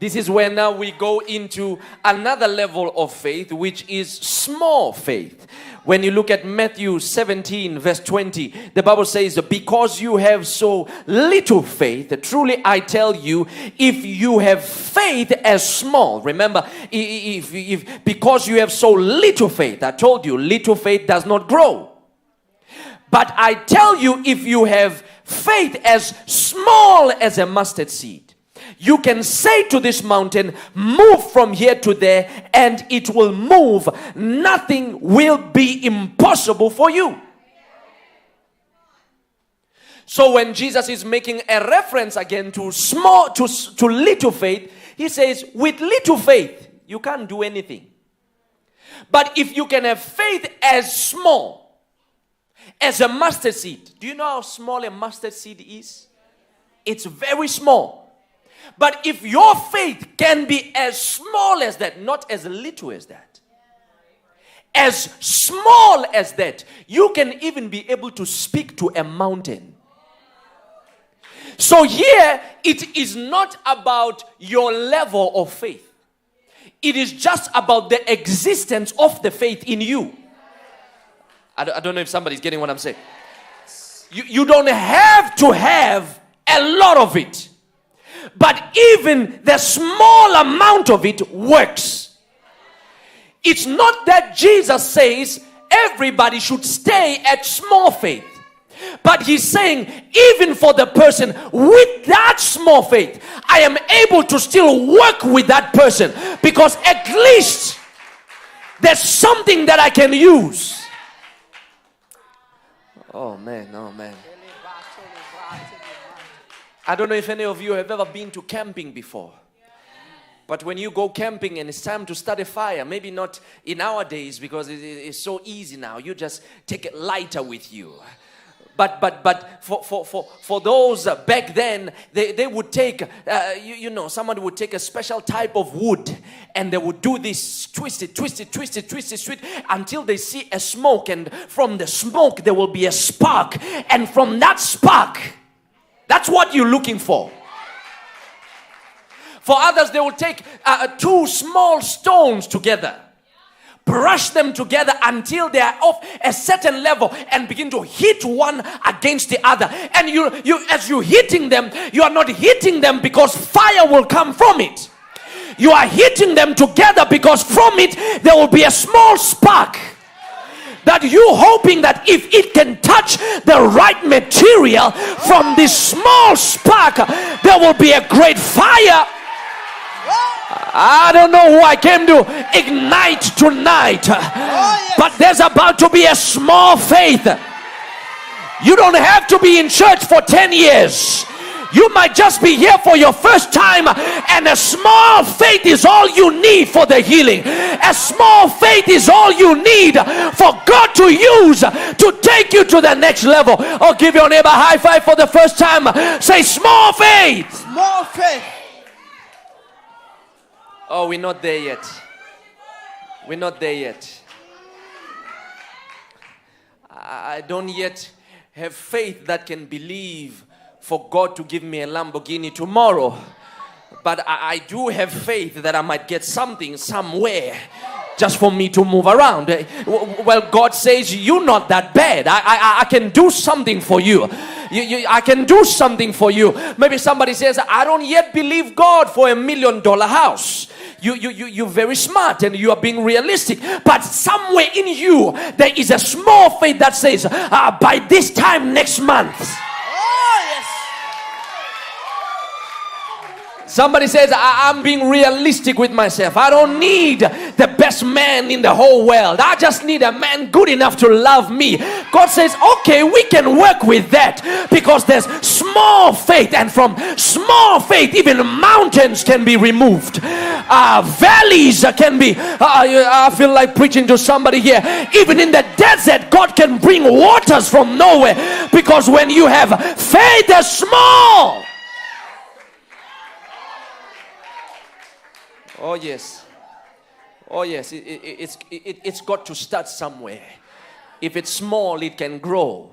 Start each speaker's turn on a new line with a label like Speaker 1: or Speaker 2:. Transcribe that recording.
Speaker 1: This is where now we go into another level of faith, which is small faith. When you look at Matthew 17 verse 20, the Bible says, because you have so little faith, truly I tell you, if you have faith as small, remember, if because you have so little faith, I told you, little faith does not grow. But I tell you, if you have faith as small as a mustard seed, you can say to this mountain, move from here to there, and it will move. Nothing will be impossible for you. So when Jesus is making a reference again to to little faith, he says, with little faith, you can't do anything. But if you can have faith as small as a mustard seed. Do you know how small a mustard seed is? It's very small. But if your faith can be as small as that, not as little as that, as small as that, you can even be able to speak to a mountain. So here, it is not about your level of faith. It is just about the existence of the faith in you. I don't know if somebody's getting what I'm saying. You don't have to have a lot of it. But even the small amount of it works. It's not that Jesus says everybody should stay at small faith. But he's saying, even for the person with that small faith, I am able to still work with that person, because at least there's something that I can use. Oh man, oh man. I don't know if any of you have ever been to camping before. But when you go camping and it's time to start a fire, maybe not in our days because it's so easy now. You just take a lighter with you. But for those back then, they would take, somebody would take a special type of wood and they would do this, twist it until they see a smoke, and from the smoke there will be a spark, and from that spark, that's what you're looking for. For others, they will take two small stones together, brush them together until they are of a certain level, and begin to hit one against the other. And you as you're hitting them, you are not hitting them because fire will come from it. You are hitting them together because from it there will be a small spark. That you hoping that if it can touch the right material, from this small spark there will be a great fire. I don't know who I came to ignite tonight, but there's about to be a small faith. You don't have to be in church for 10 years. You might just be here for your first time, and a small faith is all you need for the healing. A small faith is all you need for God to use to take you to the next level. Or give your neighbor a high five for the first time. Say, small faith.
Speaker 2: Small faith.
Speaker 1: Oh, we're not there yet. We're not there yet. I don't yet have faith that can believe for God to give me a Lamborghini tomorrow. But I do have faith that I might get something somewhere just for me to move around. Well, God says, you're not that bad. I can do something for you. I can do something for you. Maybe somebody says, I don't yet believe God for $1 million house. You're very smart and you are being realistic, but somewhere in you there is a small faith that says, by this time next month. Somebody says, I'm being realistic with myself. I don't need the best man in the whole world. I just need a man good enough to love me. God says, okay, we can work with that, because there's small faith, and from small faith even mountains can be removed. Valleys can be, I feel like preaching to somebody here. Even in the desert, God can bring waters from nowhere, because when you have faith as small. Oh yes, oh yes, it's got to start somewhere. If it's small, it can grow.